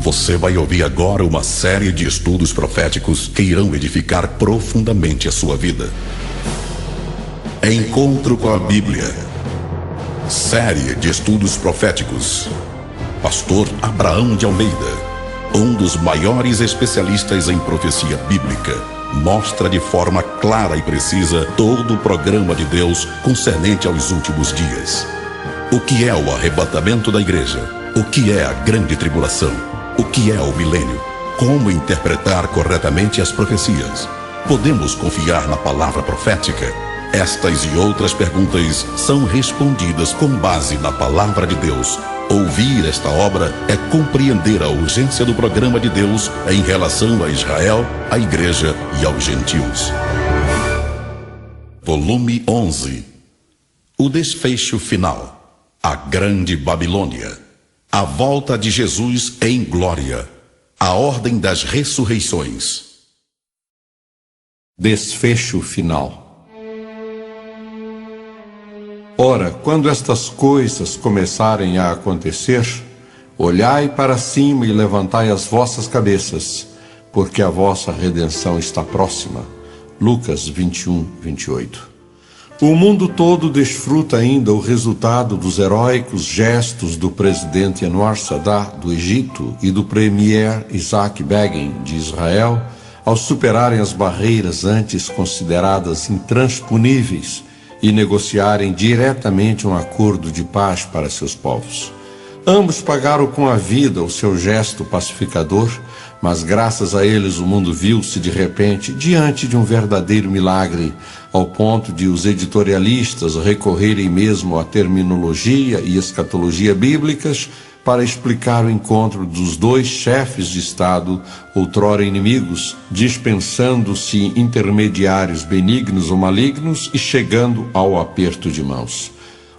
Você vai ouvir agora uma série de estudos proféticos que irão edificar profundamente a sua vida. Encontro com a Bíblia. Série de estudos proféticos. Pastor Abraão de Almeida, um dos maiores especialistas em profecia bíblica, mostra de forma clara e precisa todo o programa de Deus concernente aos últimos dias. O que é o arrebatamento da igreja? O que é a grande tribulação? O que é o milênio? Como interpretar corretamente as profecias? Podemos confiar na palavra profética? Estas e outras perguntas são respondidas com base na palavra de Deus. Ouvir esta obra é compreender a urgência do programa de Deus em relação a Israel, à igreja e aos gentios. Volume 11. O desfecho final. A Grande Babilônia. A volta de Jesus em glória. A ordem das ressurreições. Desfecho final. Ora, quando estas coisas começarem a acontecer, olhai para cima e levantai as vossas cabeças, porque a vossa redenção está próxima. Lucas 21, 28. O mundo todo desfruta ainda o resultado dos heróicos gestos do presidente Anwar Sadat, do Egito, e do premier Isaac Begin, de Israel, ao superarem as barreiras antes consideradas intransponíveis e negociarem diretamente um acordo de paz para seus povos. Ambos pagaram com a vida o seu gesto pacificador, mas graças a eles o mundo viu-se de repente diante de um verdadeiro milagre, ao ponto de os editorialistas recorrerem mesmo à terminologia e escatologia bíblicas para explicar o encontro dos dois chefes de Estado, outrora inimigos, dispensando-se intermediários benignos ou malignos e chegando ao aperto de mãos.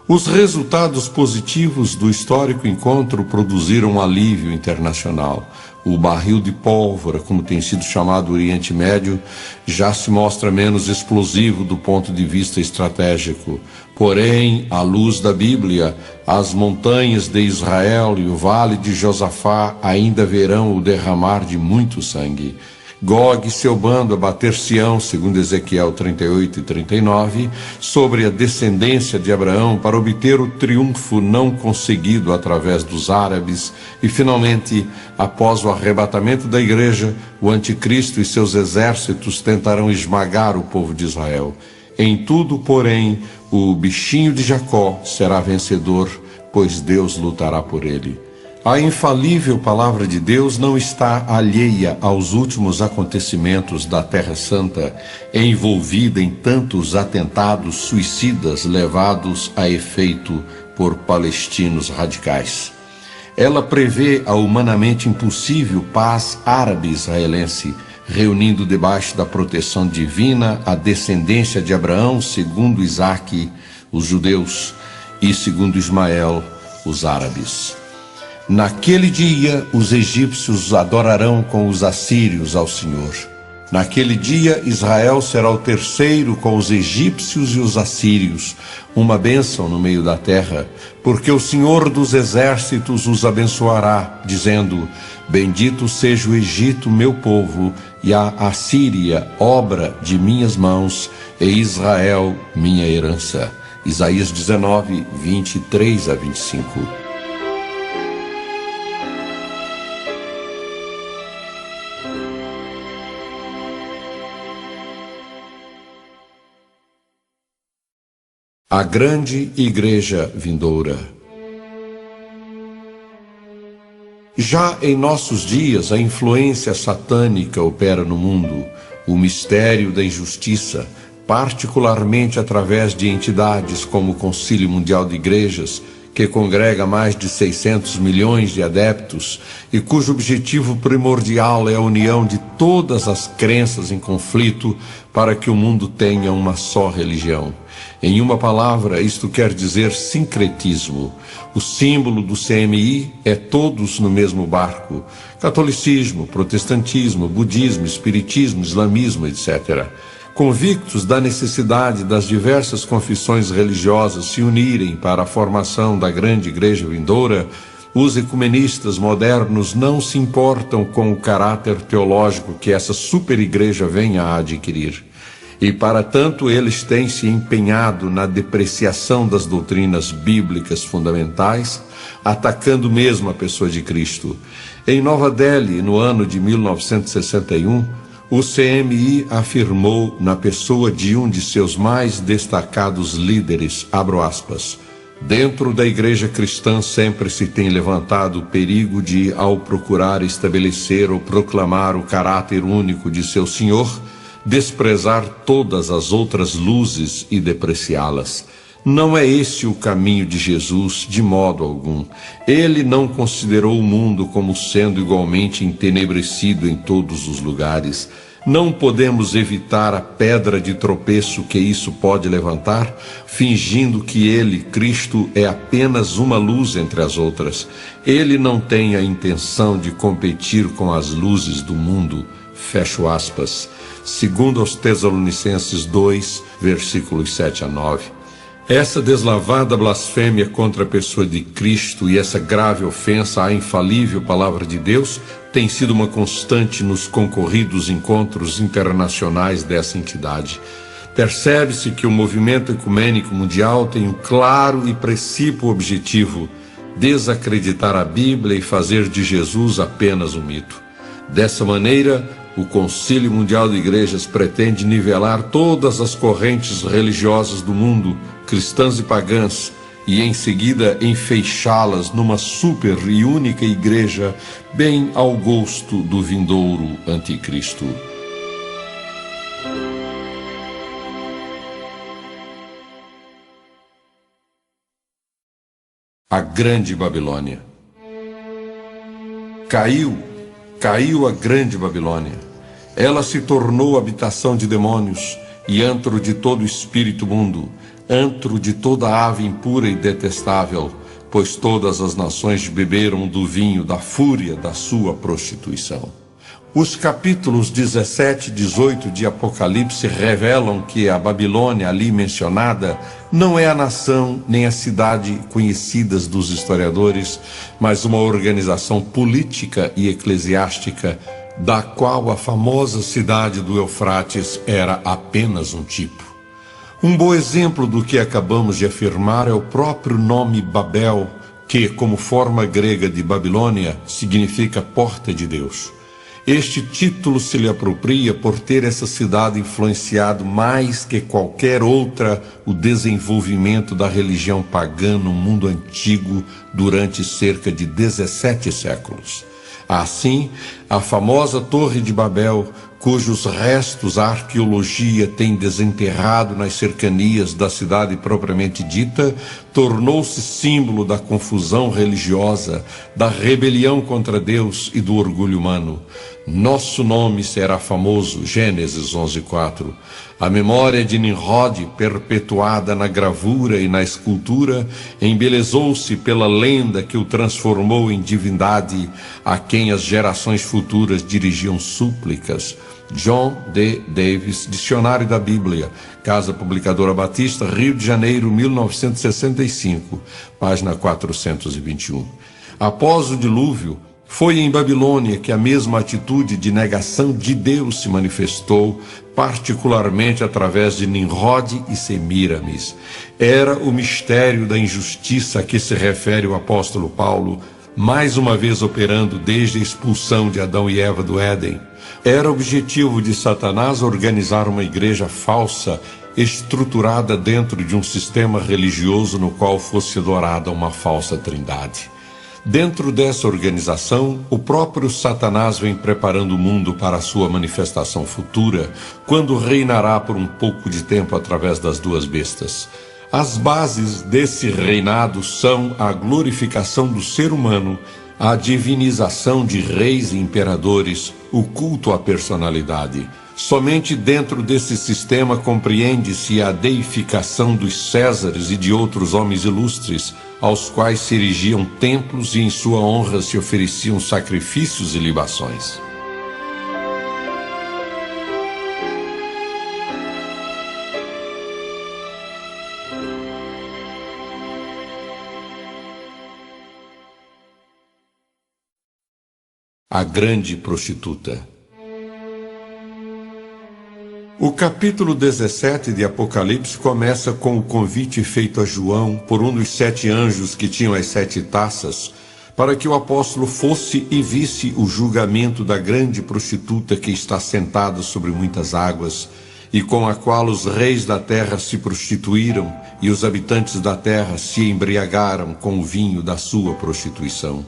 Os resultados positivos do histórico encontro produziram um alívio internacional. O barril de pólvora, como tem sido chamado o Oriente Médio, já se mostra menos explosivo do ponto de vista estratégico. Porém, à luz da Bíblia, as montanhas de Israel e o vale de Josafá ainda verão o derramar de muito sangue. Gog e seu bando abater-se-ão, segundo Ezequiel 38 e 39, sobre a descendência de Abraão para obter o triunfo não conseguido através dos árabes e, finalmente, após o arrebatamento da igreja, o anticristo e seus exércitos tentarão esmagar o povo de Israel. Em tudo, porém, o bichinho de Jacó será vencedor, pois Deus lutará por ele. A infalível palavra de Deus não está alheia aos últimos acontecimentos da Terra Santa, envolvida em tantos atentados suicidas levados a efeito por palestinos radicais. Ela prevê a humanamente impossível paz árabe-israelense, reunindo debaixo da proteção divina a descendência de Abraão, segundo Isaque, os judeus, e segundo Ismael, os árabes. Naquele dia, os egípcios adorarão com os assírios ao Senhor. Naquele dia, Israel será o terceiro com os egípcios e os assírios, uma bênção no meio da terra, porque o Senhor dos exércitos os abençoará, dizendo: bendito seja o Egito, meu povo, e a Assíria, obra de minhas mãos, e Israel, minha herança. Isaías 19, 23 a 25. A grande igreja vindoura. Já em nossos dias, a influência satânica opera no mundo, o mistério da injustiça, particularmente através de entidades como o Concílio Mundial de Igrejas, que congrega mais de 600 milhões de adeptos e cujo objetivo primordial é a união de todas as crenças em conflito para que o mundo tenha uma só religião. Em uma palavra, isto quer dizer sincretismo. O símbolo do CMI é todos no mesmo barco: catolicismo, protestantismo, budismo, espiritismo, islamismo, etc. Convictos da necessidade das diversas confissões religiosas se unirem para a formação da grande igreja vindoura, Os ecumenistas modernos não se importam com o caráter teológico que essa superigreja venha a adquirir. E, para tanto, eles têm se empenhado na depreciação das doutrinas bíblicas fundamentais, atacando mesmo a pessoa de Cristo. Em Nova Delhi, no ano de 1961, o CMI afirmou na pessoa de um de seus mais destacados líderes, abro aspas, dentro da igreja cristã sempre se tem levantado o perigo de, ao procurar estabelecer ou proclamar o caráter único de seu Senhor, desprezar todas as outras luzes e depreciá-las. Não é esse o caminho de Jesus, de modo algum. Ele não considerou o mundo como sendo igualmente entenebrecido em todos os lugares. Não podemos evitar a pedra de tropeço que isso pode levantar, fingindo que ele, Cristo, é apenas uma luz entre as outras. Ele não tem a intenção de competir com as luzes do mundo. Fecho aspas. Segundo aos Tessalonicenses 2, versículos 7 a 9. Essa deslavada blasfêmia contra a pessoa de Cristo e essa grave ofensa à infalível palavra de Deus tem sido uma constante nos concorridos encontros internacionais dessa entidade. Percebe-se que o movimento ecumênico mundial tem um claro e precípuo objetivo: desacreditar a Bíblia e fazer de Jesus apenas um mito. Dessa maneira, o Concílio Mundial de Igrejas pretende nivelar todas as correntes religiosas do mundo, cristãs e pagãs, e em seguida enfeixá-las numa super e única igreja, bem ao gosto do vindouro anticristo. A Grande Babilônia. Caiu a Grande Babilônia. Ela se tornou habitação de demônios e antro de todo espírito mundo, antro de toda ave impura e detestável, pois todas as nações beberam do vinho da fúria da sua prostituição. Os capítulos 17 e 18 de Apocalipse revelam que a Babilônia ali mencionada não é a nação nem a cidade conhecidas dos historiadores, mas uma organização política e eclesiástica da qual a famosa cidade do Eufrates era apenas um tipo. Um bom exemplo do que acabamos de afirmar é o próprio nome Babel, que, como forma grega de Babilônia, significa porta de Deus. Este título se lhe apropria por ter essa cidade influenciado mais que qualquer outra o desenvolvimento da religião pagã no mundo antigo durante cerca de 17 séculos. Assim, a famosa Torre de Babel, cujos restos a arqueologia tem desenterrado nas cercanias da cidade propriamente dita, tornou-se símbolo da confusão religiosa, da rebelião contra Deus e do orgulho humano. Nosso nome será famoso, Gênesis 11:4. A memória de Nimrod, perpetuada na gravura e na escultura, embelezou-se pela lenda que o transformou em divindade, a quem as gerações futuras dirigiam súplicas. John D. Davis, Dicionário da Bíblia, Casa Publicadora Batista, Rio de Janeiro, 1965, página 421. Após o dilúvio, foi em Babilônia que a mesma atitude de negação de Deus se manifestou, particularmente através de Nimrod e Semíramis. Era o mistério da injustiça a que se refere o apóstolo Paulo, mais uma vez operando desde a expulsão de Adão e Eva do Éden. Era objetivo de Satanás organizar uma igreja falsa, estruturada dentro de um sistema religioso no qual fosse adorada uma falsa trindade. Dentro dessa organização, o próprio Satanás vem preparando o mundo para a sua manifestação futura, quando reinará por um pouco de tempo através das duas bestas. As bases desse reinado são a glorificação do ser humano, a divinização de reis e imperadores, o culto à personalidade. Somente dentro desse sistema compreende-se a deificação dos Césares e de outros homens ilustres, aos quais se erigiam templos e em sua honra se ofereciam sacrifícios e libações. a grande prostituta. O capítulo 17 de Apocalipse começa com o convite feito a João por um dos 7 anjos que tinham as 7 taças, para que o apóstolo fosse e visse o julgamento da grande prostituta que está sentada sobre muitas águas, e com a qual os reis da terra se prostituíram e os habitantes da terra se embriagaram com o vinho da sua prostituição.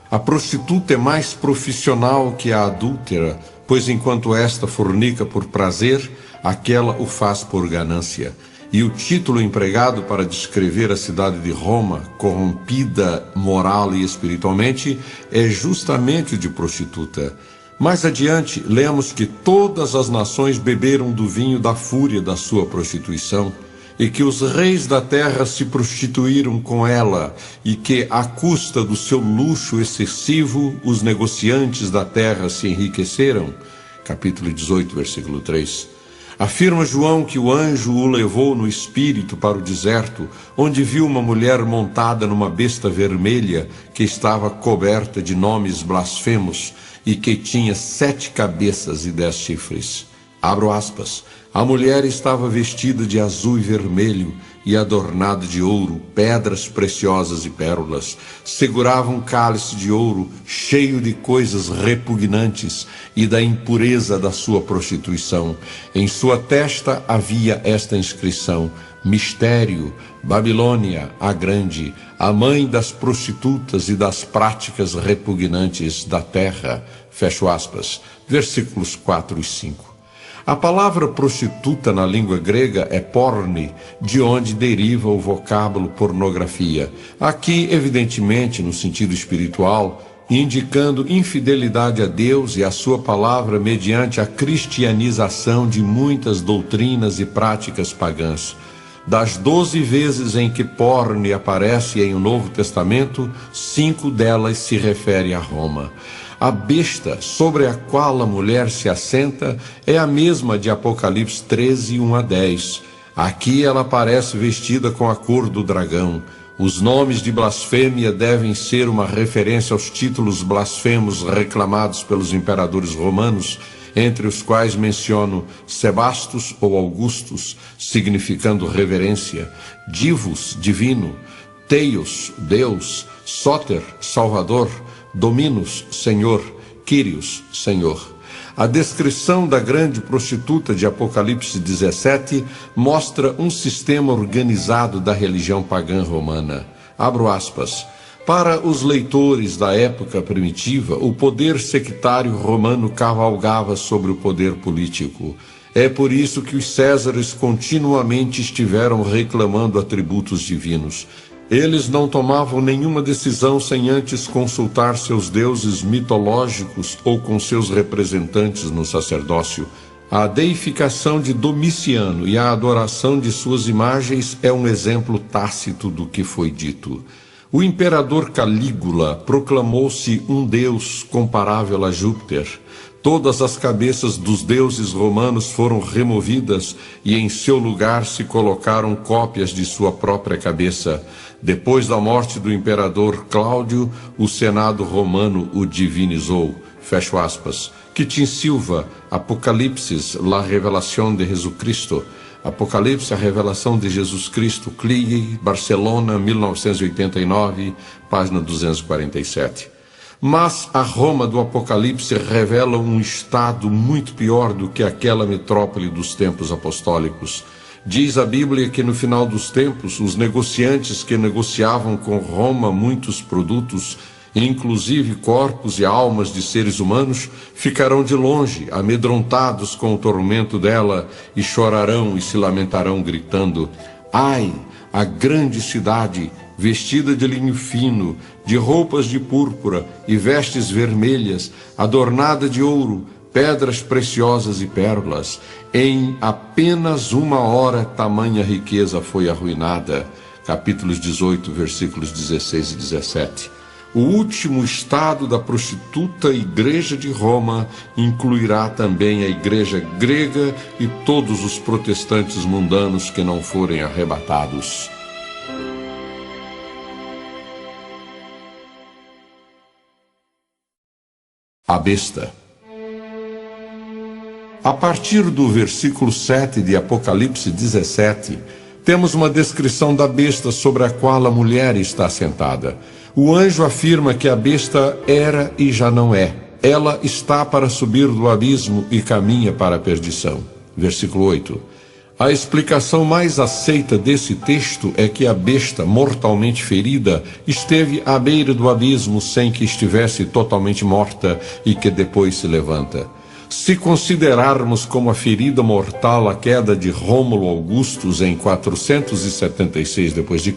A prostituta é mais profissional que a adúltera, pois enquanto esta fornica por prazer, aquela o faz por ganância. E o título empregado para descrever a cidade de Roma, corrompida moral e espiritualmente, é justamente o de prostituta. Mais adiante, lemos que todas as nações beberam do vinho da fúria da sua prostituição, e que os reis da terra se prostituíram com ela, e que, à custa do seu luxo excessivo, os negociantes da terra se enriqueceram. Capítulo 18, versículo 3. Afirma João que o anjo o levou no espírito para o deserto, onde viu uma mulher montada numa besta vermelha, que estava coberta de nomes blasfemos, e que tinha 7 cabeças e 10 chifres. Abro aspas. A mulher estava vestida de azul e vermelho e adornada de ouro, pedras preciosas e pérolas. Segurava um cálice de ouro cheio de coisas repugnantes e da impureza da sua prostituição. Em sua testa havia esta inscrição: Mistério, Babilônia, a Grande, a mãe das prostitutas e das práticas repugnantes da terra. Fecho aspas. Versículos 4 e 5. A palavra prostituta na língua grega é porne, de onde deriva o vocábulo pornografia. Aqui, evidentemente, no sentido espiritual, indicando infidelidade a Deus e a sua palavra mediante a cristianização de muitas doutrinas e práticas pagãs. Das 12 vezes em que porne aparece em o Novo Testamento, 5 delas se referem a Roma. A besta sobre a qual a mulher se assenta é a mesma de Apocalipse 13, 1 a 10. Aqui ela aparece vestida com a cor do dragão. Os nomes de blasfêmia devem ser uma referência aos títulos blasfemos reclamados pelos imperadores romanos, entre os quais menciono Sebastos ou Augustus, significando reverência, Divus, divino, Teios, Deus, Soter, Salvador, Dominus, Senhor, Kyrios, Senhor. A descrição da grande prostituta de Apocalipse 17 mostra um sistema organizado da religião pagã romana. Abro aspas. Para os leitores da época primitiva, o poder sectário romano cavalgava sobre o poder político. É por isso que os Césares continuamente estiveram reclamando atributos divinos. Eles não tomavam nenhuma decisão sem antes consultar seus deuses mitológicos ou com seus representantes no sacerdócio. A deificação de Domiciano e a adoração de suas imagens é um exemplo tácito do que foi dito. O imperador Calígula proclamou-se um deus comparável a Júpiter. Todas as cabeças dos deuses romanos foram removidas e em seu lugar se colocaram cópias de sua própria cabeça. Depois da morte do imperador Cláudio, o Senado romano o divinizou. Fecho aspas. Quitin Silva, Apocalipse, La Revelación de Jesucristo. Apocalipse, a Revelação de Jesus Cristo, Clie, Barcelona, 1989, página 247. Mas a Roma do Apocalipse revela um estado muito pior do que aquela metrópole dos tempos apostólicos. Diz a Bíblia que no final dos tempos, os negociantes que negociavam com Roma muitos produtos, inclusive corpos e almas de seres humanos, ficarão de longe, amedrontados com o tormento dela, e chorarão e se lamentarão, gritando: ai, a grande cidade, vestida de linho fino, de roupas de púrpura e vestes vermelhas, adornada de ouro, pedras preciosas e pérolas. Em apenas 1 hora tamanha riqueza foi arruinada. Capítulos 18, versículos 16 e 17. O último estado da prostituta Igreja de Roma incluirá também a Igreja grega e todos os protestantes mundanos que não forem arrebatados. a besta. A partir do versículo 7 de Apocalipse 17, temos uma descrição da besta sobre a qual a mulher está sentada. O anjo afirma que a besta era e já não é. Ela está para subir do abismo e caminha para a perdição. Versículo 8. A explicação mais aceita desse texto é que a besta, mortalmente ferida, esteve à beira do abismo sem que estivesse totalmente morta e que depois se levanta. Se considerarmos como a ferida mortal a queda de Rômulo Augustus em 476 d.C.,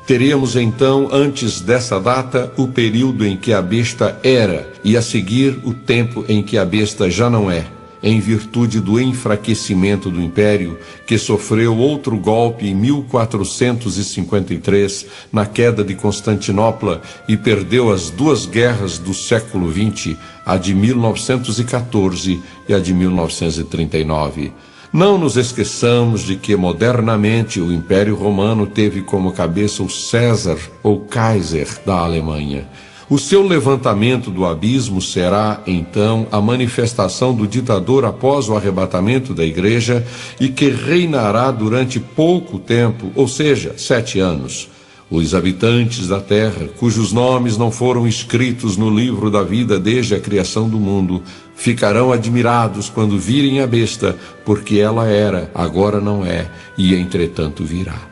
teríamos então, antes dessa data, o período em que a besta era, e a seguir o tempo em que a besta já não é, em virtude do enfraquecimento do império, que sofreu outro golpe em 1453, na queda de Constantinopla, e perdeu as duas guerras do século XX, a de 1914 e a de 1939. Não nos esqueçamos de que, modernamente, o Império Romano teve como cabeça o César, ou Kaiser, da Alemanha. O seu levantamento do abismo será, então, a manifestação do ditador após o arrebatamento da igreja e que reinará durante pouco tempo, ou seja, 7 anos. Os habitantes da terra, cujos nomes não foram escritos no livro da vida desde a criação do mundo, ficarão admirados quando virem a besta, porque ela era, agora não é, e entretanto virá.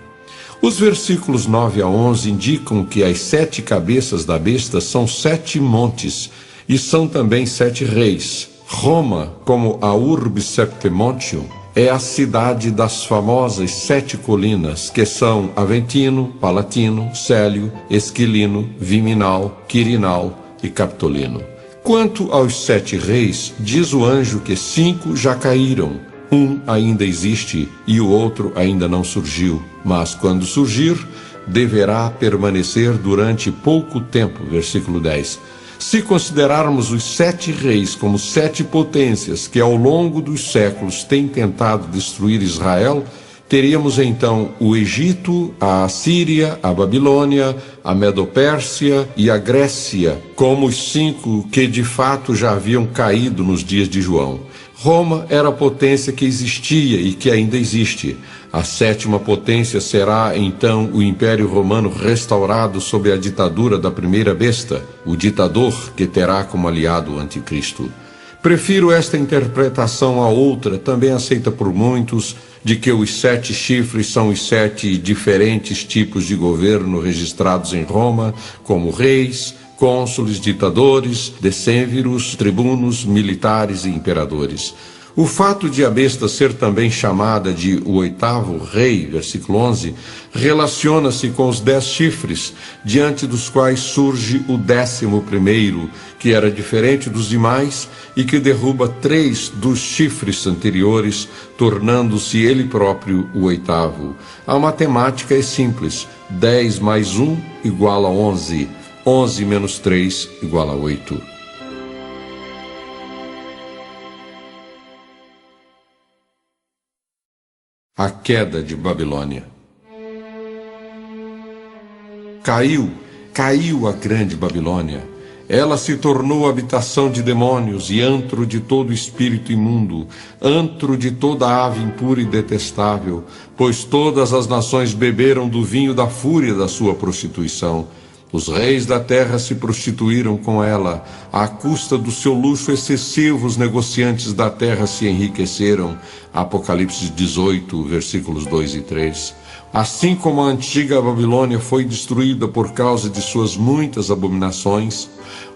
Os versículos 9 a 11 indicam que as 7 cabeças da besta são 7 montes, e são também 7 reis. Roma, como a Urbe Septemontium, é a cidade das famosas 7 colinas, que são Aventino, Palatino, Célio, Esquilino, Viminal, Quirinal e Capitolino. Quanto aos 7 reis, diz o anjo que 5 já caíram. Um ainda existe e o outro ainda não surgiu, mas quando surgir, deverá permanecer durante pouco tempo. Versículo 10. Se considerarmos os 7 reis como 7 potências que ao longo dos séculos têm tentado destruir Israel, teríamos então o Egito, a Assíria, a Babilônia, a Medopérsia e a Grécia, como os 5 que de fato já haviam caído nos dias de João. Roma era a potência que existia e que ainda existe. A 7ª potência será, então, o Império Romano restaurado sob a ditadura da primeira besta, o ditador que terá como aliado o Anticristo. Prefiro esta interpretação à outra, também aceita por muitos, de que os 7 chifres são os 7 diferentes tipos de governo registrados em Roma, como reis, cônsules, ditadores, decênviros, tribunos, militares e imperadores. O fato de a besta ser também chamada de o 8º rei, versículo 11, relaciona-se com os 10 chifres, diante dos quais surge o 11º, que era diferente dos demais e que derruba 3 dos chifres anteriores, tornando-se ele próprio o 8º. A matemática é simples: 10 mais 1 igual a 11. 11 menos 3 igual a 8. A queda de Babilônia. Caiu a grande Babilônia. Ela se tornou habitação de demônios e antro de todo espírito imundo, antro de toda ave impura e detestável, pois todas as nações beberam do vinho da fúria da sua prostituição. Os reis da terra se prostituíram com ela. À custa do seu luxo excessivo, os negociantes da terra se enriqueceram. Apocalipse 18, versículos 2 e 3. Assim como a antiga Babilônia foi destruída por causa de suas muitas abominações,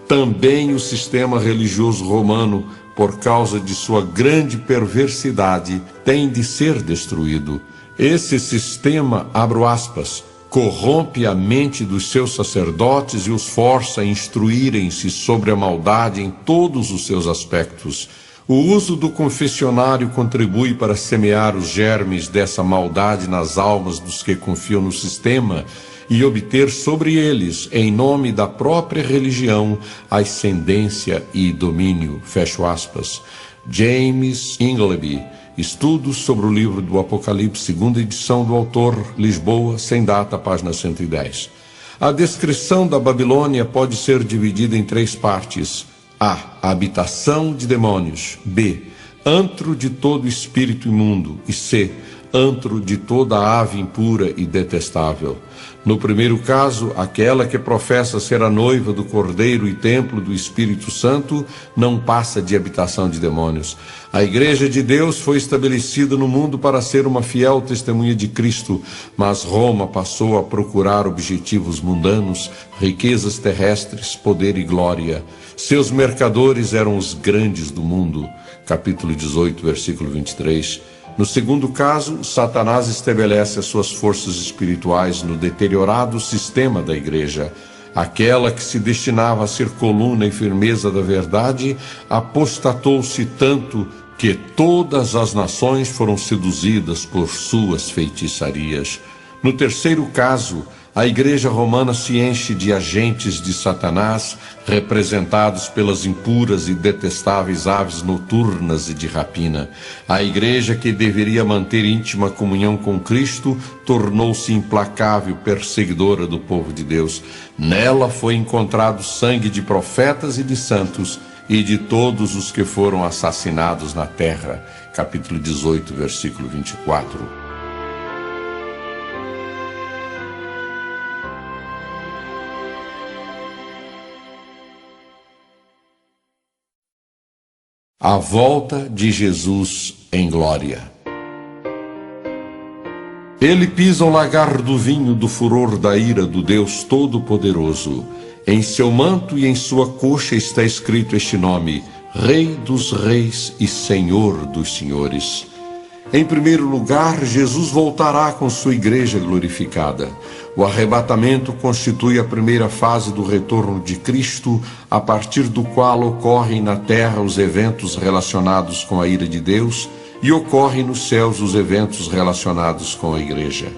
também o sistema religioso romano, por causa de sua grande perversidade, tem de ser destruído. Esse sistema, abro aspas, corrompe a mente dos seus sacerdotes e os força a instruírem-se sobre a maldade em todos os seus aspectos. O uso do confessionário contribui para semear os germes dessa maldade nas almas dos que confiam no sistema e obter sobre eles, em nome da própria religião, ascendência e domínio. Fecho aspas. James Ingleby, Estudos sobre o livro do Apocalipse, 2ª edição do autor, Lisboa, sem data, página 110. A descrição da Babilônia pode ser dividida em 3 partes. A. Habitação de demônios. B. Antro de todo espírito imundo. E C. Antro de toda ave impura e detestável. No primeiro caso, aquela que professa ser a noiva do Cordeiro e templo do Espírito Santo não passa de habitação de demônios. A Igreja de Deus foi estabelecida no mundo para ser uma fiel testemunha de Cristo, mas Roma passou a procurar objetivos mundanos, riquezas terrestres, poder e glória. Seus mercadores eram os grandes do mundo. Capítulo 18, versículo 23. No segundo caso, Satanás estabelece as suas forças espirituais no deteriorado sistema da igreja. Aquela que se destinava a ser coluna e firmeza da verdade, apostatou-se tanto que todas as nações foram seduzidas por suas feitiçarias. No terceiro caso, a igreja romana se enche de agentes de Satanás, representados pelas impuras e detestáveis aves noturnas e de rapina. A igreja, que deveria manter íntima comunhão com Cristo, tornou-se implacável perseguidora do povo de Deus. Nela foi encontrado sangue de profetas e de santos e de todos os que foram assassinados na terra. Capítulo 18, versículo 24. A volta de Jesus em glória. Ele pisa o lagar do vinho do furor da ira do Deus Todo-Poderoso. Em seu manto e em sua coxa está escrito este nome: Rei dos Reis e Senhor dos Senhores. Em primeiro lugar, Jesus voltará com sua igreja glorificada. O arrebatamento constitui a primeira fase do retorno de Cristo, a partir do qual ocorrem na terra os eventos relacionados com a ira de Deus e ocorrem nos céus os eventos relacionados com a igreja.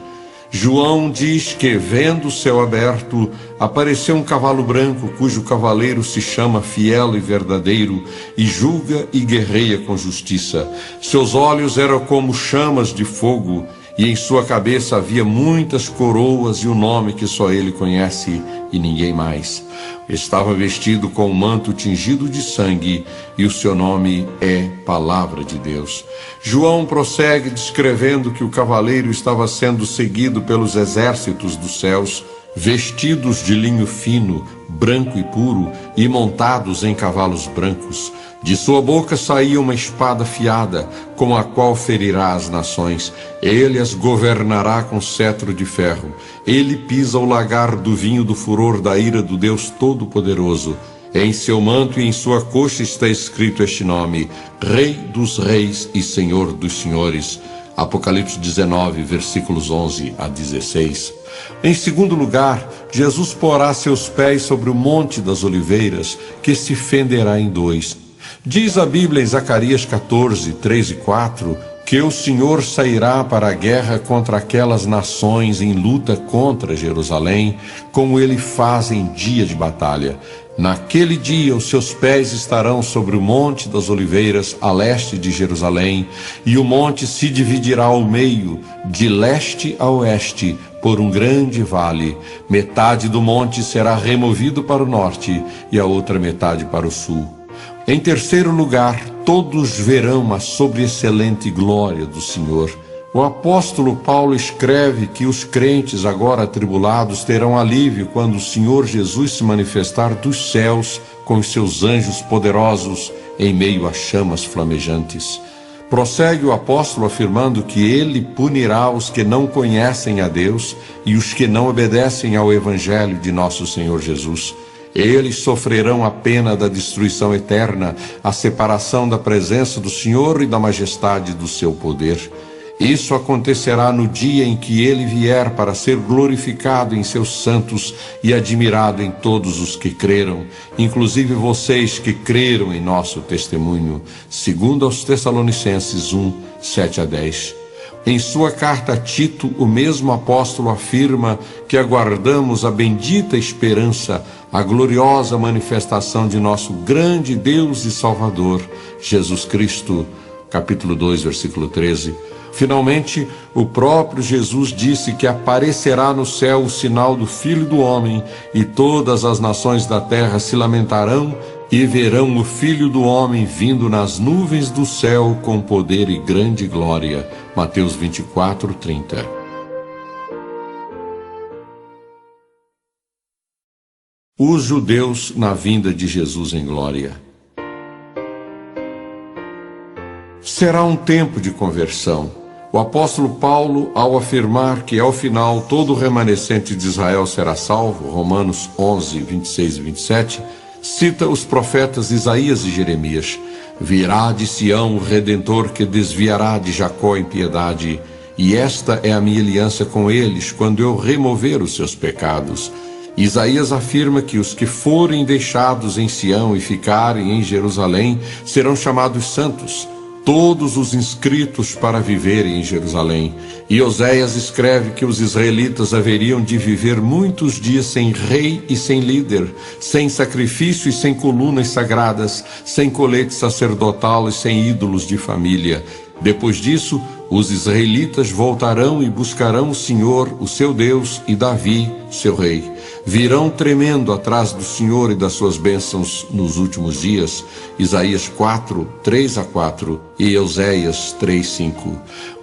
João diz que, vendo o céu aberto, apareceu um cavalo branco, cujo cavaleiro se chama Fiel e Verdadeiro, e julga e guerreia com justiça. Seus olhos eram como chamas de fogo, e em sua cabeça havia muitas coroas e um nome que só ele conhece e ninguém mais. Estava vestido com um manto tingido de sangue, e o seu nome é Palavra de Deus. João prossegue descrevendo que o cavaleiro estava sendo seguido pelos exércitos dos céus, vestidos de linho fino, branco e puro, e montados em cavalos brancos. De sua boca saía uma espada afiada, com a qual ferirá as nações. Ele as governará com cetro de ferro. Ele pisa o lagar do vinho do furor da ira do Deus Todo-Poderoso. Em seu manto e em sua coxa está escrito este nome: Rei dos Reis e Senhor dos Senhores. Apocalipse 19, versículos 11 a 16. Em segundo lugar, Jesus porá seus pés sobre o Monte das Oliveiras, que se fenderá em dois. Diz a Bíblia em Zacarias 14, 3 e 4, que o Senhor sairá para a guerra contra aquelas nações em luta contra Jerusalém, como ele faz em dia de batalha. Naquele dia os seus pés estarão sobre o Monte das Oliveiras, a leste de Jerusalém, e o monte se dividirá ao meio, de leste a oeste, por um grande vale. Metade do monte será removido para o norte, e a outra metade para o sul. Em terceiro lugar, todos verão a sobreexcelente glória do Senhor. O apóstolo Paulo escreve que os crentes agora atribulados terão alívio quando o Senhor Jesus se manifestar dos céus com os seus anjos poderosos em meio a chamas flamejantes. Prossegue o apóstolo afirmando que ele punirá os que não conhecem a Deus e os que não obedecem ao evangelho de nosso Senhor Jesus. Eles sofrerão a pena da destruição eterna, a separação da presença do Senhor e da majestade do seu poder. Isso acontecerá no dia em que ele vier para ser glorificado em seus santos e admirado em todos os que creram, inclusive vocês que creram em nosso testemunho. Segundo aos Tessalonicenses 1, 7 a 10. Em sua carta a Tito, o mesmo apóstolo afirma que aguardamos a bendita esperança, a gloriosa manifestação de nosso grande Deus e Salvador, Jesus Cristo. Capítulo 2, versículo 13. Finalmente, o próprio Jesus disse que aparecerá no céu o sinal do Filho do Homem, e todas as nações da terra se lamentarão e verão o Filho do Homem vindo nas nuvens do céu com poder e grande glória. Mateus 24:30. Os judeus na vinda de Jesus em glória. Será um tempo de conversão. O apóstolo Paulo, ao afirmar que ao final todo o remanescente de Israel será salvo, Romanos 11, 26 e 27, cita os profetas Isaías e Jeremias. Virá de Sião o Redentor que desviará de Jacó impiedade, e esta é a minha aliança com eles, quando eu remover os seus pecados. Isaías afirma que os que forem deixados em Sião e ficarem em Jerusalém serão chamados santos, todos os inscritos para viverem em Jerusalém. E Oséias escreve que os israelitas haveriam de viver muitos dias sem rei e sem líder, sem sacrifício e sem colunas sagradas, sem colete sacerdotal e sem ídolos de família. Depois disso, os israelitas voltarão e buscarão o Senhor, o seu Deus, e Davi, seu rei. Virão tremendo atrás do Senhor e das suas bênçãos nos últimos dias. Isaías 4, 3 a 4 e Oséias 3, 5.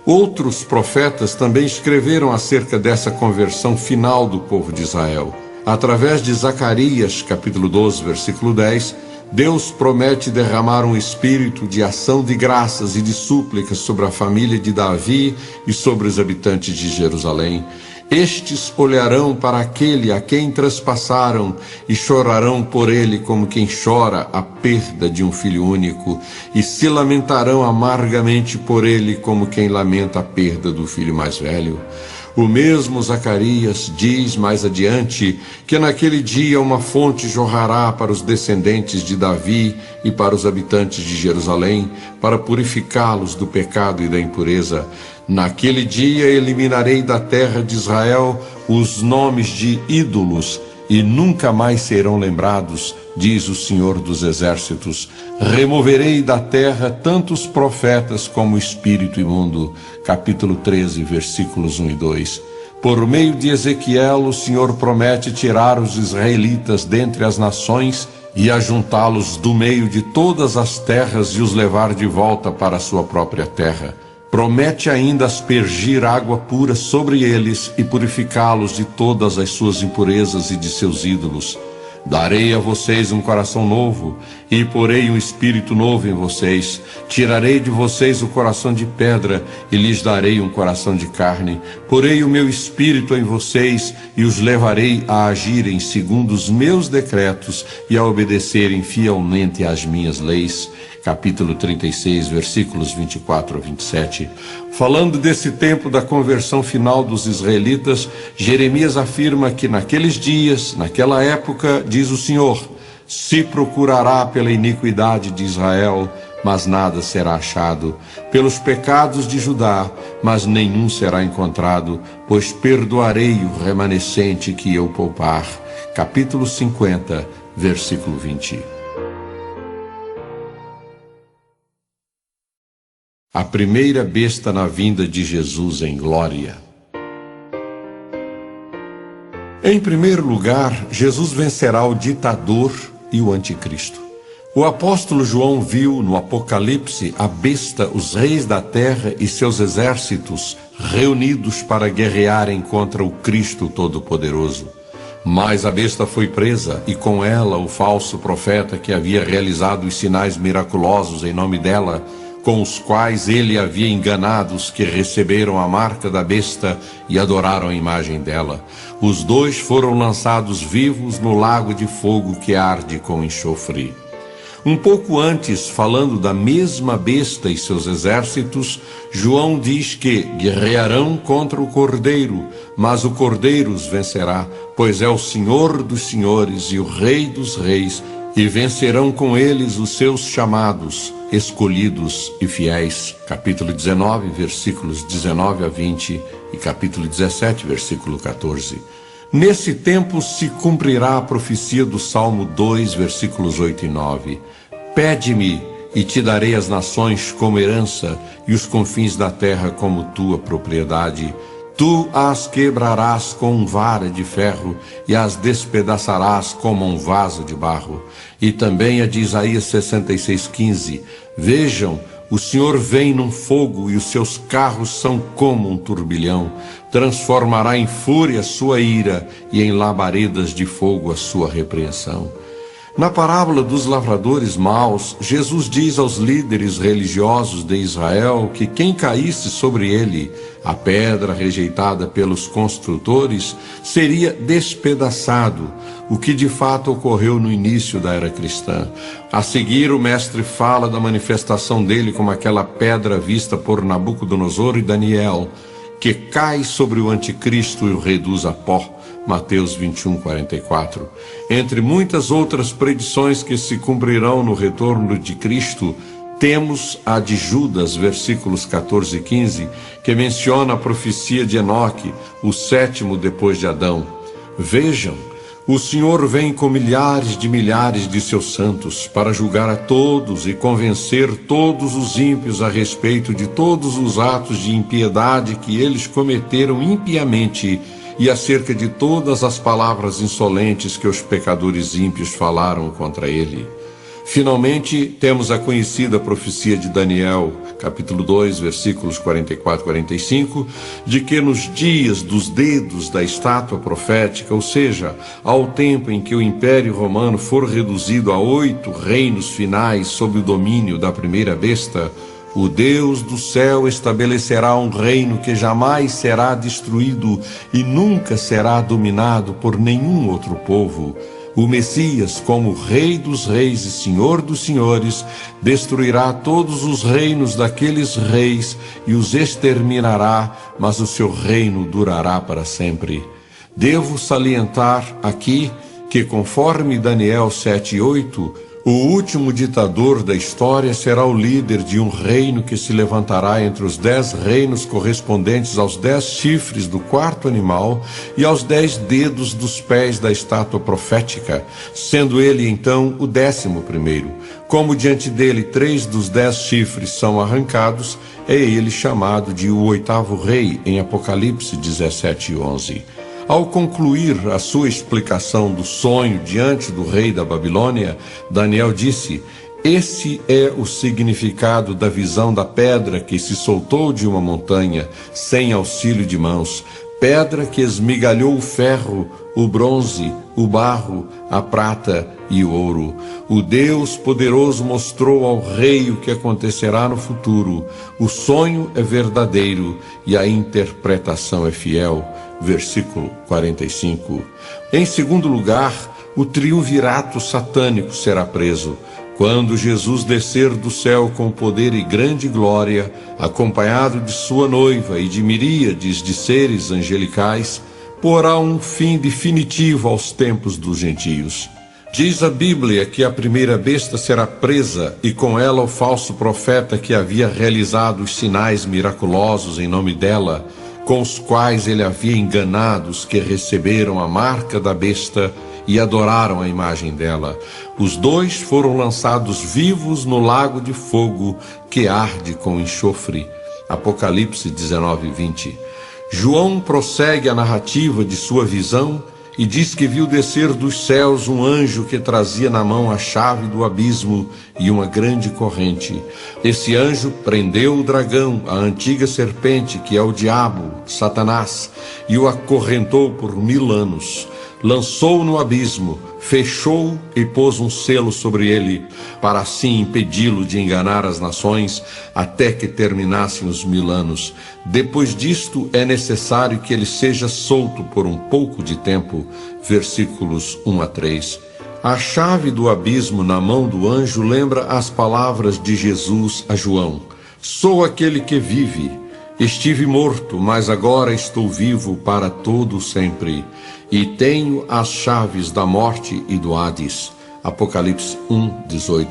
Outros profetas também escreveram acerca dessa conversão final do povo de Israel. Através de Zacarias, capítulo 12, versículo 10, Deus promete derramar um espírito de ação de graças e de súplicas sobre a família de Davi e sobre os habitantes de Jerusalém. Estes olharão para aquele a quem traspassaram e chorarão por ele como quem chora a perda de um filho único, e se lamentarão amargamente por ele como quem lamenta a perda do filho mais velho. O mesmo Zacarias diz mais adiante que naquele dia uma fonte jorrará para os descendentes de Davi e para os habitantes de Jerusalém, para purificá-los do pecado e da impureza. Naquele dia eliminarei da terra de Israel os nomes de ídolos e nunca mais serão lembrados, diz o Senhor dos Exércitos. Removerei da terra tanto os profetas como o espírito imundo. Capítulo 13, versículos 1 e 2. Por meio de Ezequiel, o Senhor promete tirar os israelitas dentre as nações e ajuntá-los do meio de todas as terras e os levar de volta para a sua própria terra. Promete ainda aspergir água pura sobre eles e purificá-los de todas as suas impurezas e de seus ídolos. Darei a vocês um coração novo e porei um espírito novo em vocês. Tirarei de vocês o coração de pedra e lhes darei um coração de carne. Porei o meu espírito em vocês e os levarei a agirem segundo os meus decretos e a obedecerem fielmente às minhas leis. Capítulo 36, versículos 24 a 27. Falando desse tempo da conversão final dos israelitas, Jeremias afirma que naqueles dias, naquela época, diz o Senhor, se procurará pela iniquidade de Israel, mas nada será achado, pelos pecados de Judá, mas nenhum será encontrado, pois perdoarei o remanescente que eu poupar. Capítulo 50, versículo 20. A primeira besta na vinda de Jesus em glória. Em primeiro lugar, Jesus vencerá o ditador e o anticristo. O apóstolo João viu no Apocalipse a besta, os reis da terra e seus exércitos reunidos para guerrearem contra o Cristo Todo-Poderoso. Mas a besta foi presa e com ela o falso profeta que havia realizado os sinais miraculosos em nome dela, com os quais ele havia enganado os que receberam a marca da besta e adoraram a imagem dela. Os dois foram lançados vivos no lago de fogo que arde com enxofre. Um pouco antes, falando da mesma besta e seus exércitos, João diz que guerrearão contra o Cordeiro, mas o Cordeiro os vencerá, pois é o Senhor dos senhores e o Rei dos reis, e vencerão com eles os seus chamados, escolhidos e fiéis. Capítulo 19, versículos 19 a 20 e capítulo 17, versículo 14. Nesse tempo se cumprirá a profecia do Salmo 2, versículos 8 e 9. Pede-me e te darei as nações como herança e os confins da terra como tua propriedade. Tu as quebrarás com vara de ferro e as despedaçarás como um vaso de barro. E também a de Isaías 66:15. Vejam, o Senhor vem num fogo e os seus carros são como um turbilhão. Transformará em fúria sua ira e em labaredas de fogo a sua repreensão. Na parábola dos lavradores maus, Jesus diz aos líderes religiosos de Israel que quem caísse sobre ele, a pedra rejeitada pelos construtores, seria despedaçado, o que de fato ocorreu no início da era cristã. A seguir, o mestre fala da manifestação dele como aquela pedra vista por Nabucodonosor e Daniel, que cai sobre o anticristo e o reduz a pó. Mateus 21:44. Entre muitas outras predições que se cumprirão no retorno de Cristo, temos a de Judas, versículos 14 e 15, que menciona a profecia de Enoque, o sétimo depois de Adão. Vejam, o Senhor vem com milhares de seus santos para julgar a todos e convencer todos os ímpios a respeito de todos os atos de impiedade que eles cometeram impiamente e acerca de todas as palavras insolentes que os pecadores ímpios falaram contra ele. Finalmente, temos a conhecida profecia de Daniel, capítulo 2, versículos 44 e 45, de que nos dias dos dedos da estátua profética, ou seja, ao tempo em que o Império Romano for reduzido a 8 reinos finais sob o domínio da primeira besta, o Deus do céu estabelecerá um reino que jamais será destruído e nunca será dominado por nenhum outro povo. O Messias, como Rei dos Reis e Senhor dos Senhores, destruirá todos os reinos daqueles reis e os exterminará, mas o seu reino durará para sempre. Devo salientar aqui que, conforme Daniel 7:8, o último ditador da história será o líder de um reino que se levantará entre os 10 reinos correspondentes aos 10 chifres do quarto animal e aos 10 dedos dos pés da estátua profética, sendo ele então o 11º. Como diante dele 3 dos 10 chifres são arrancados, é ele chamado de o 8º rei em Apocalipse 17:11. Ao concluir a sua explicação do sonho diante do rei da Babilônia, Daniel disse: esse é o significado da visão da pedra que se soltou de uma montanha, sem auxílio de mãos, pedra que esmigalhou o ferro, o bronze, o barro, a prata e o ouro. O Deus poderoso mostrou ao rei o que acontecerá no futuro. O sonho é verdadeiro e a interpretação é fiel. Versículo 45. Em segundo lugar, o triunvirato satânico será preso. Quando Jesus descer do céu com poder e grande glória, acompanhado de sua noiva e de miríades de seres angelicais, porá um fim definitivo aos tempos dos gentios. Diz a Bíblia que a primeira besta será presa e com ela o falso profeta que havia realizado os sinais miraculosos em nome dela, com os quais ele havia enganado os que receberam a marca da besta e adoraram a imagem dela. Os 2 foram lançados vivos no lago de fogo que arde com enxofre. Apocalipse 19:20. João prossegue a narrativa de sua visão e diz que viu descer dos céus um anjo que trazia na mão a chave do abismo e uma grande corrente. Esse anjo prendeu o dragão, a antiga serpente, que é o diabo, Satanás, e o acorrentou por 1000 anos. Lançou-o no abismo, fechou e pôs um selo sobre ele, para assim impedi-lo de enganar as nações até que terminassem os 1000 anos. Depois disto é necessário que ele seja solto por um pouco de tempo. Versículos 1-3. A chave do abismo na mão do anjo lembra as palavras de Jesus a João: sou aquele que vive. Estive morto, mas agora estou vivo para todo sempre, e tenho as chaves da morte e do Hades. Apocalipse 1:18.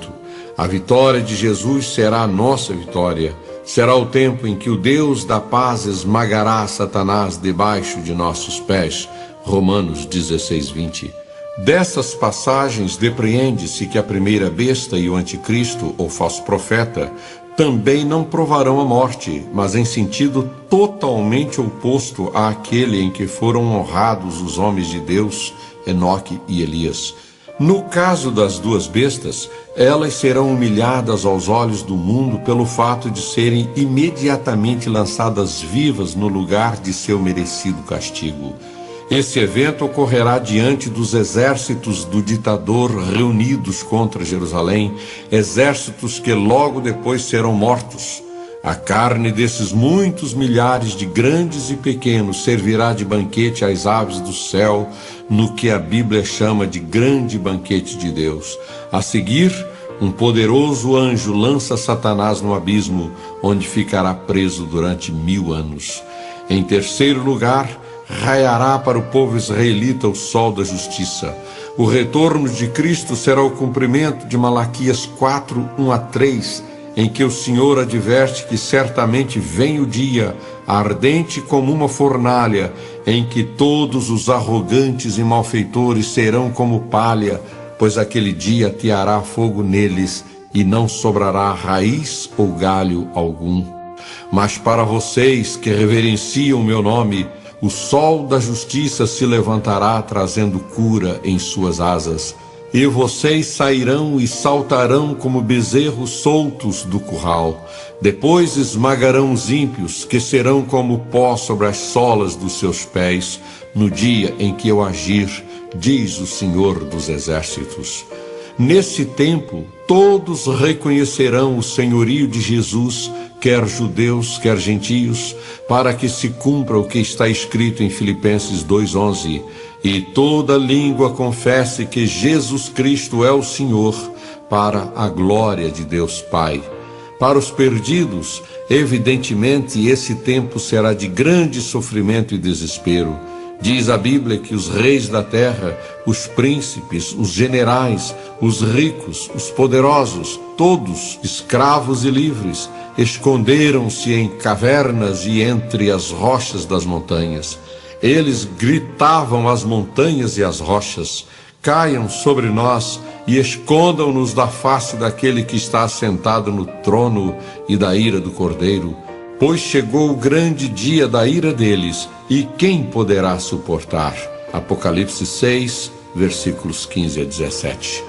A vitória de Jesus será a nossa vitória. Será o tempo em que o Deus da paz esmagará Satanás debaixo de nossos pés. Romanos 16:20. Dessas passagens depreende-se que a primeira besta e o anticristo, ou falso profeta, também não provarão a morte, mas em sentido totalmente oposto àquele em que foram honrados os homens de Deus, Enoque e Elias. No caso das duas bestas, elas serão humilhadas aos olhos do mundo pelo fato de serem imediatamente lançadas vivas no lugar de seu merecido castigo. Esse evento ocorrerá diante dos exércitos do ditador reunidos contra Jerusalém, exércitos que logo depois serão mortos. A carne desses muitos milhares de grandes e pequenos servirá de banquete às aves do céu, no que a Bíblia chama de grande banquete de Deus. A seguir, um poderoso anjo lança Satanás no abismo, onde ficará preso durante 1000 anos. Em terceiro lugar, raiará para o povo israelita o sol da justiça. O retorno de Cristo será o cumprimento de Malaquias 4, 1-3, em que o Senhor adverte que certamente vem o dia, ardente como uma fornalha, em que todos os arrogantes e malfeitores serão como palha, pois aquele dia ateará fogo neles, e não sobrará raiz ou galho algum. Mas para vocês que reverenciam o meu nome, o sol da justiça se levantará trazendo cura em suas asas. E vocês sairão e saltarão como bezerros soltos do curral. Depois esmagarão os ímpios, que serão como pó sobre as solas dos seus pés, no dia em que eu agir, diz o Senhor dos Exércitos. Nesse tempo, todos reconhecerão o senhorio de Jesus, quer judeus, quer gentios, para que se cumpra o que está escrito em Filipenses 2:11, e toda língua confesse que Jesus Cristo é o Senhor, para a glória de Deus Pai. Para os perdidos, evidentemente, esse tempo será de grande sofrimento e desespero. Diz a Bíblia que os reis da terra, os príncipes, os generais, os ricos, os poderosos, todos, escravos e livres, esconderam-se em cavernas e entre as rochas das montanhas. Eles gritavam às montanhas e às rochas: caiam sobre nós e escondam-nos da face daquele que está assentado no trono e da ira do Cordeiro. Pois chegou o grande dia da ira deles, e quem poderá suportar? Apocalipse 6, versículos 15-17.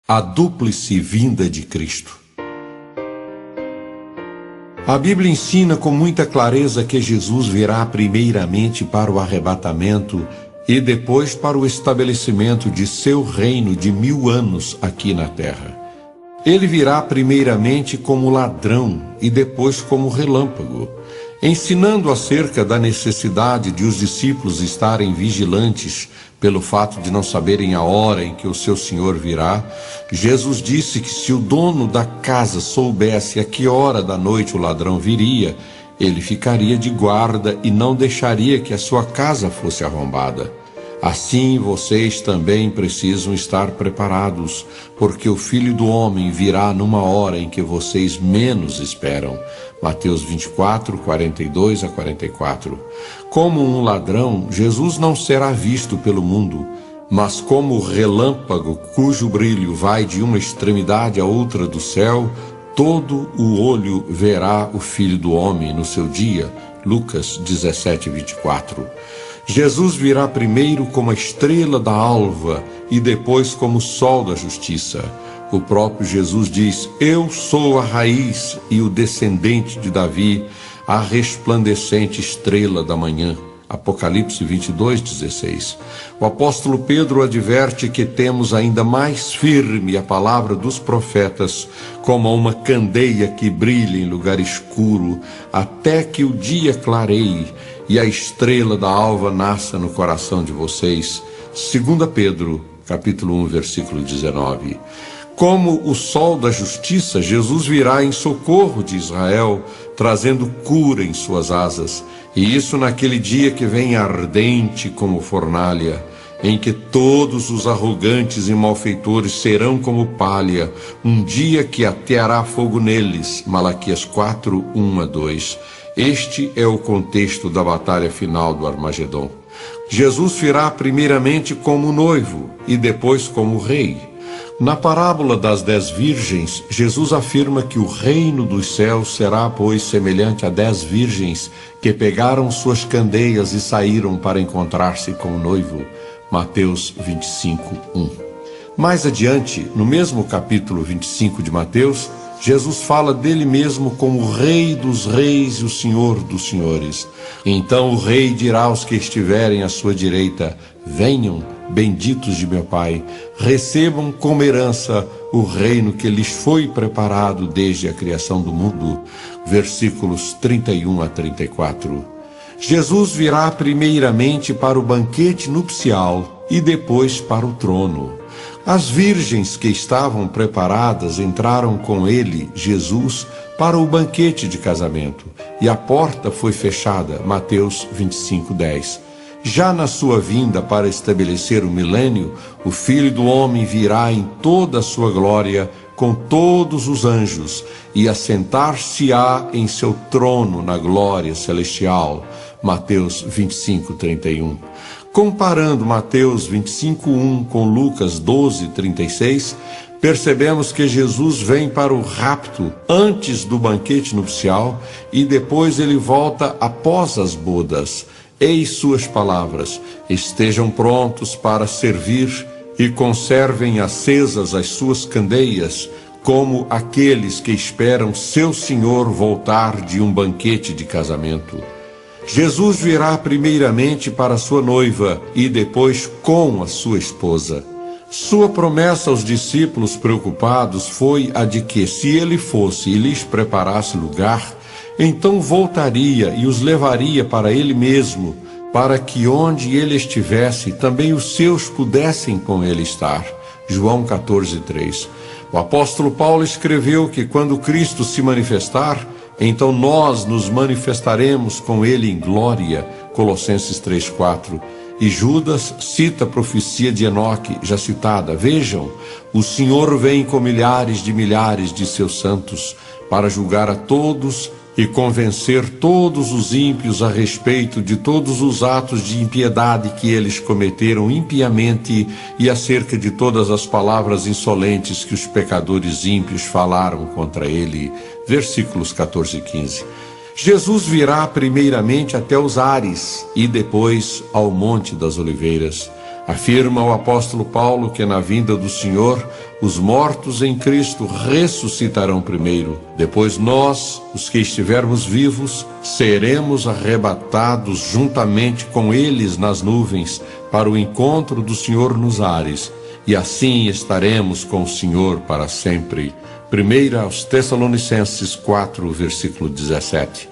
A dúplice vinda de Cristo. A Bíblia ensina com muita clareza que Jesus virá primeiramente para o arrebatamento e depois para o estabelecimento de seu reino de 1000 anos aqui na terra. Ele virá primeiramente como ladrão e depois como relâmpago, ensinando acerca da necessidade de os discípulos estarem vigilantes pelo fato de não saberem a hora em que o seu Senhor virá. Jesus disse que se o dono da casa soubesse a que hora da noite o ladrão viria, ele ficaria de guarda e não deixaria que a sua casa fosse arrombada. Assim vocês também precisam estar preparados, porque o Filho do Homem virá numa hora em que vocês menos esperam. Mateus 24, 42-44. Como um ladrão, Jesus não será visto pelo mundo, mas como relâmpago cujo brilho vai de uma extremidade à outra do céu, todo o olho verá o Filho do Homem no seu dia. Lucas 17, 24. Jesus virá primeiro como a estrela da alva e depois como o sol da justiça. O próprio Jesus diz: eu sou a raiz e o descendente de Davi, a resplandecente estrela da manhã. Apocalipse 22:16. O apóstolo Pedro adverte que temos ainda mais firme a palavra dos profetas, como uma candeia que brilha em lugar escuro, até que o dia clareie e a estrela da alva nasça no coração de vocês. 2 Pedro, capítulo 1, versículo 19. Como o sol da justiça, Jesus virá em socorro de Israel, trazendo cura em suas asas, e isso naquele dia que vem ardente como fornalha, em que todos os arrogantes e malfeitores serão como palha, um dia que ateará fogo neles. Malaquias 4, 1-2. Este é o contexto da batalha final do Armagedon. Jesus virá primeiramente como noivo e depois como rei. Na parábola das 10 virgens, Jesus afirma que o reino dos céus será, pois, semelhante a 10 virgens que pegaram suas candeias e saíram para encontrar-se com o noivo. Mateus 25:1. Mais adiante, no mesmo capítulo 25 de Mateus, Jesus fala dele mesmo como o Rei dos reis e o Senhor dos senhores. Então o rei dirá aos que estiverem à sua direita: venham, benditos de meu Pai, recebam como herança o reino que lhes foi preparado desde a criação do mundo. Versículos 31 a 34. Jesus virá primeiramente para o banquete nupcial e depois para o trono. As virgens que estavam preparadas entraram com ele, Jesus, para o banquete de casamento, e a porta foi fechada. Mateus 25:10. Já na sua vinda para estabelecer o milênio, o Filho do Homem virá em toda a sua glória com todos os anjos e assentar-se-á em seu trono na glória celestial. Mateus 25:31. Comparando Mateus 25:1 com Lucas 12:36, percebemos que Jesus vem para o rapto antes do banquete nupcial e depois ele volta após as bodas. Eis suas palavras: estejam prontos para servir e conservem acesas as suas candeias, como aqueles que esperam seu Senhor voltar de um banquete de casamento. Jesus virá primeiramente para sua noiva e depois com a sua esposa. Sua promessa aos discípulos preocupados foi a de que, se ele fosse e lhes preparasse lugar, então voltaria e os levaria para ele mesmo, para que onde ele estivesse, também os seus pudessem com ele estar. João 14:3. O apóstolo Paulo escreveu que quando Cristo se manifestar, então nós nos manifestaremos com ele em glória. Colossenses 3:4. E Judas cita a profecia de Enoque, já citada. Vejam, o Senhor vem com milhares de seus santos para julgar a todos e convencer todos os ímpios a respeito de todos os atos de impiedade que eles cometeram impiamente e acerca de todas as palavras insolentes que os pecadores ímpios falaram contra ele. Versículos 14 e 15. Jesus virá primeiramente até os ares e depois ao Monte das Oliveiras. Afirma o apóstolo Paulo que na vinda do Senhor, os mortos em Cristo ressuscitarão primeiro. Depois nós, os que estivermos vivos, seremos arrebatados juntamente com eles nas nuvens para o encontro do Senhor nos ares. E assim estaremos com o Senhor para sempre. 1 aos Tessalonicenses 4, versículo 17.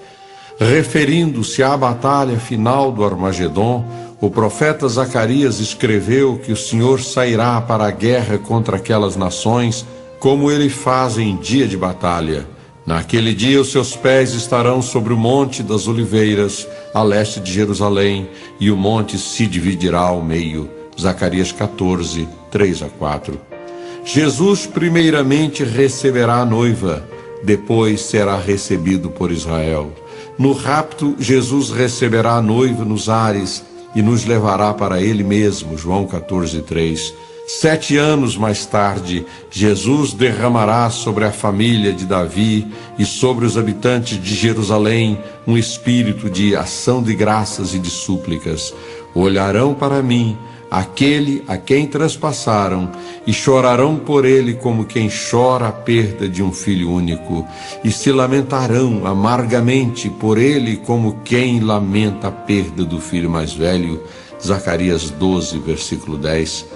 Referindo-se à batalha final do Armagedon, o profeta Zacarias escreveu que o Senhor sairá para a guerra contra aquelas nações, como ele faz em dia de batalha. Naquele dia os seus pés estarão sobre o Monte das Oliveiras, a leste de Jerusalém, e o monte se dividirá ao meio. Zacarias 14, 3 a 4. Jesus primeiramente receberá a noiva, depois será recebido por Israel. No rapto, Jesus receberá a noiva nos ares e nos levará para ele mesmo. João 14, 3. 7 anos mais tarde, Jesus derramará sobre a família de Davi e sobre os habitantes de Jerusalém um espírito de ação de graças e de súplicas. Olharão para mim, aquele a quem traspassaram, e chorarão por ele como quem chora a perda de um filho único, e se lamentarão amargamente por ele como quem lamenta a perda do filho mais velho. Zacarias 12, versículo 10.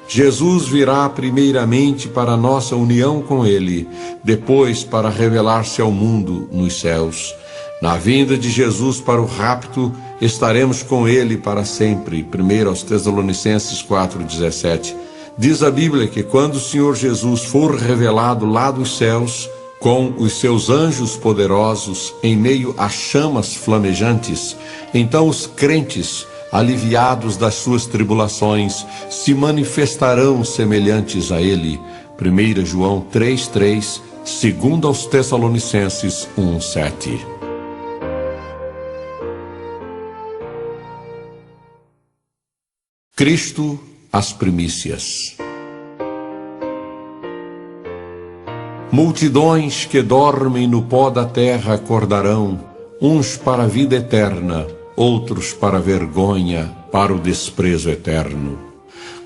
Jesus virá primeiramente para a nossa união com ele, depois para revelar-se ao mundo nos céus. Na vinda de Jesus para o rapto, estaremos com ele para sempre. 1 aos Tessalonicenses 4,17. Diz a Bíblia que quando o Senhor Jesus for revelado lá dos céus, com os seus anjos poderosos, em meio a chamas flamejantes, então os crentes, aliviados das suas tribulações, se manifestarão semelhantes a ele. 1 João 3,3, 2 aos Tessalonicenses 1,7. Cristo, as primícias. Multidões que dormem no pó da terra acordarão, uns para a vida eterna, outros para a vergonha, para o desprezo eterno.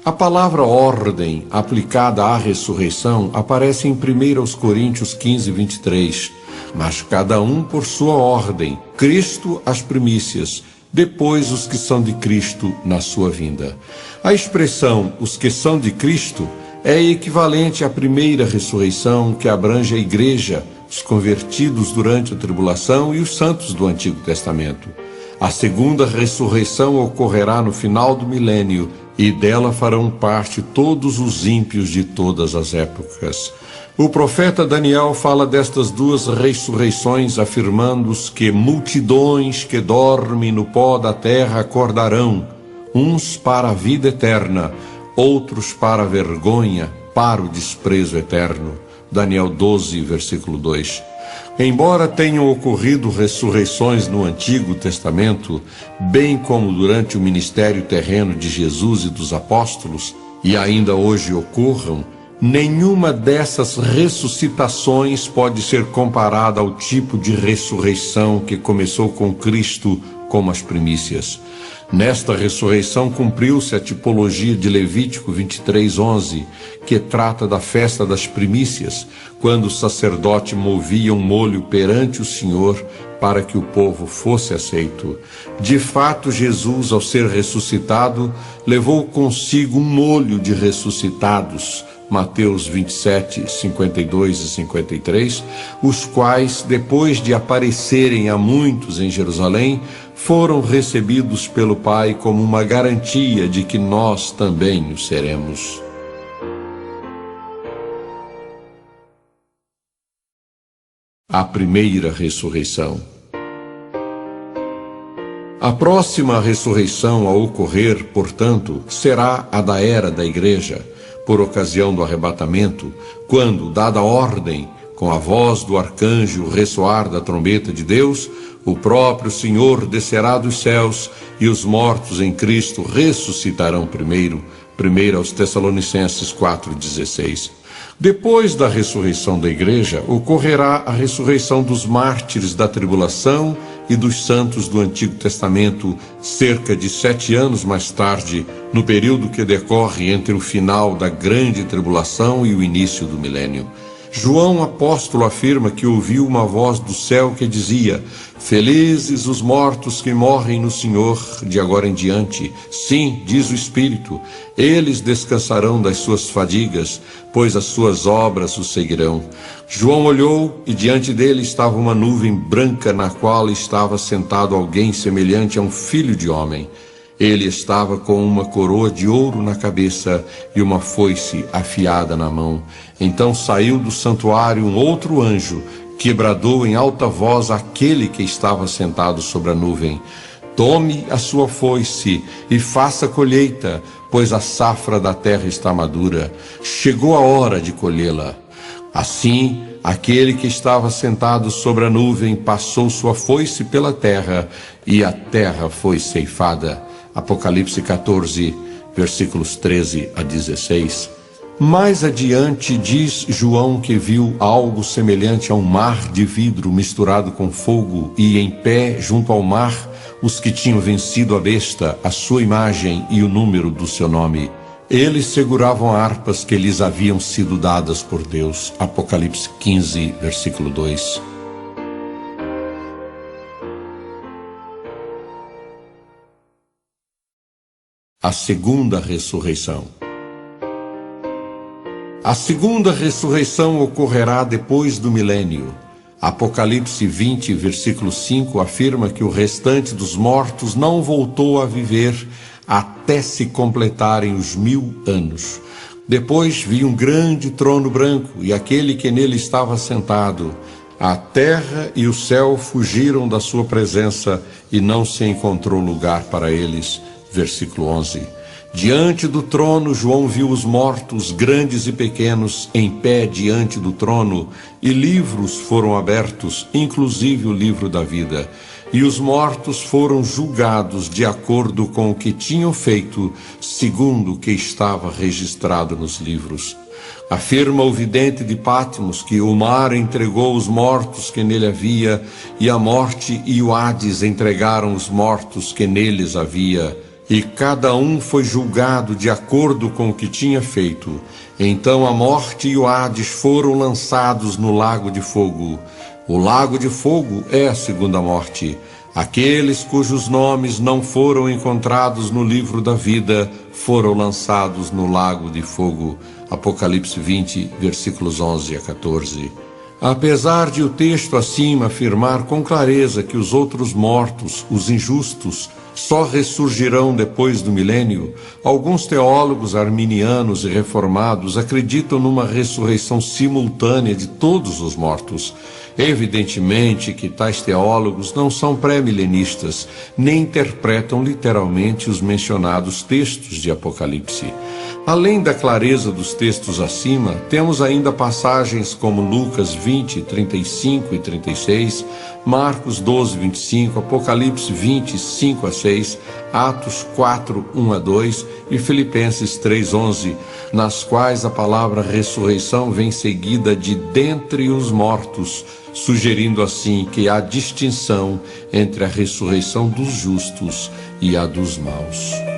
A palavra ordem, aplicada à ressurreição, aparece em 1 Coríntios 15, 23. Mas cada um por sua ordem, Cristo as primícias, depois os que são de Cristo na sua vinda. A expressão os que são de Cristo é equivalente à primeira ressurreição, que abrange a igreja, os convertidos durante a tribulação e os santos do Antigo Testamento. A segunda ressurreição ocorrerá no final do milênio, e dela farão parte todos os ímpios de todas as épocas. O profeta Daniel fala destas duas ressurreições, afirmando que multidões que dormem no pó da terra acordarão, uns para a vida eterna, outros para a vergonha, para o desprezo eterno. Daniel 12, versículo 2. Embora tenham ocorrido ressurreições no Antigo Testamento, bem como durante o ministério terreno de Jesus e dos apóstolos, e ainda hoje ocorram, nenhuma dessas ressuscitações pode ser comparada ao tipo de ressurreição que começou com Cristo como as primícias. Nesta ressurreição cumpriu-se a tipologia de Levítico 23:11, que trata da festa das primícias, quando o sacerdote movia um molho perante o Senhor para que o povo fosse aceito. De fato, Jesus, ao ser ressuscitado, levou consigo um molho de ressuscitados, Mateus 27, 52 e 53, os quais, depois de aparecerem a muitos em Jerusalém, foram recebidos pelo Pai como uma garantia de que nós também o seremos. A primeira ressurreição. A próxima ressurreição a ocorrer, portanto, será a da era da Igreja, por ocasião do arrebatamento, quando, dada a ordem, com a voz do arcanjo, o ressoar da trombeta de Deus, o próprio Senhor descerá dos céus e os mortos em Cristo ressuscitarão primeiro. 1 aos Tessalonicenses 4,16. Depois da ressurreição da igreja, ocorrerá a ressurreição dos mártires da tribulação e dos santos do Antigo Testamento, cerca de 7 anos mais tarde, no período que decorre entre o final da grande tribulação e o início do milênio. João apóstolo afirma que ouviu uma voz do céu que dizia: felizes os mortos que morrem no Senhor de agora em diante. Sim, diz o Espírito, eles descansarão das suas fadigas, pois as suas obras os seguirão. João olhou e diante dele estava uma nuvem branca na qual estava sentado alguém semelhante a um filho de homem. Ele estava com uma coroa de ouro na cabeça e uma foice afiada na mão. Então saiu do santuário um outro anjo, que bradou em alta voz àquele que estava sentado sobre a nuvem: tome a sua foice e faça colheita, pois a safra da terra está madura. Chegou a hora de colhê-la. Assim, aquele que estava sentado sobre a nuvem passou sua foice pela terra, e a terra foi ceifada. Apocalipse 14, versículos 13 a 16. Mais adiante diz João que viu algo semelhante a um mar de vidro misturado com fogo, e em pé junto ao mar os que tinham vencido a besta, a sua imagem e o número do seu nome. Eles seguravam harpas que lhes haviam sido dadas por Deus. Apocalipse 15, versículo 2. A segunda ressurreição. A segunda ressurreição ocorrerá depois do milênio. Apocalipse 20, versículo 5, afirma que o restante dos mortos não voltou a viver até se completarem os 1000 anos. Depois vi um grande trono branco e aquele que nele estava sentado. A terra e o céu fugiram da sua presença e não se encontrou lugar para eles. Versículo 11. Diante do trono, João viu os mortos, grandes e pequenos, em pé diante do trono, e livros foram abertos, inclusive o livro da vida. E os mortos foram julgados de acordo com o que tinham feito, segundo o que estava registrado nos livros. Afirma o vidente de Patmos que o mar entregou os mortos que nele havia, e a morte e o Hades entregaram os mortos que neles havia, e cada um foi julgado de acordo com o que tinha feito. Então a morte e o Hades foram lançados no lago de fogo. O lago de fogo é a segunda morte. Aqueles cujos nomes não foram encontrados no livro da vida foram lançados no lago de fogo. Apocalipse 20, versículos 11 a 14. Apesar de o texto acima afirmar com clareza que os outros mortos, os injustos, só ressurgirão depois do milênio, alguns teólogos arminianos e reformados acreditam numa ressurreição simultânea de todos os mortos. Evidentemente que tais teólogos não são pré-milenistas, nem interpretam literalmente os mencionados textos de Apocalipse. Além da clareza dos textos acima, temos ainda passagens como Lucas 20, 35 e 36, Marcos 12, 25, Apocalipse 20, 5 a 6, Atos 4, 1 a 2 e Filipenses 3, 11, nas quais a palavra ressurreição vem seguida de dentre os mortos, sugerindo assim que há distinção entre a ressurreição dos justos e a dos maus.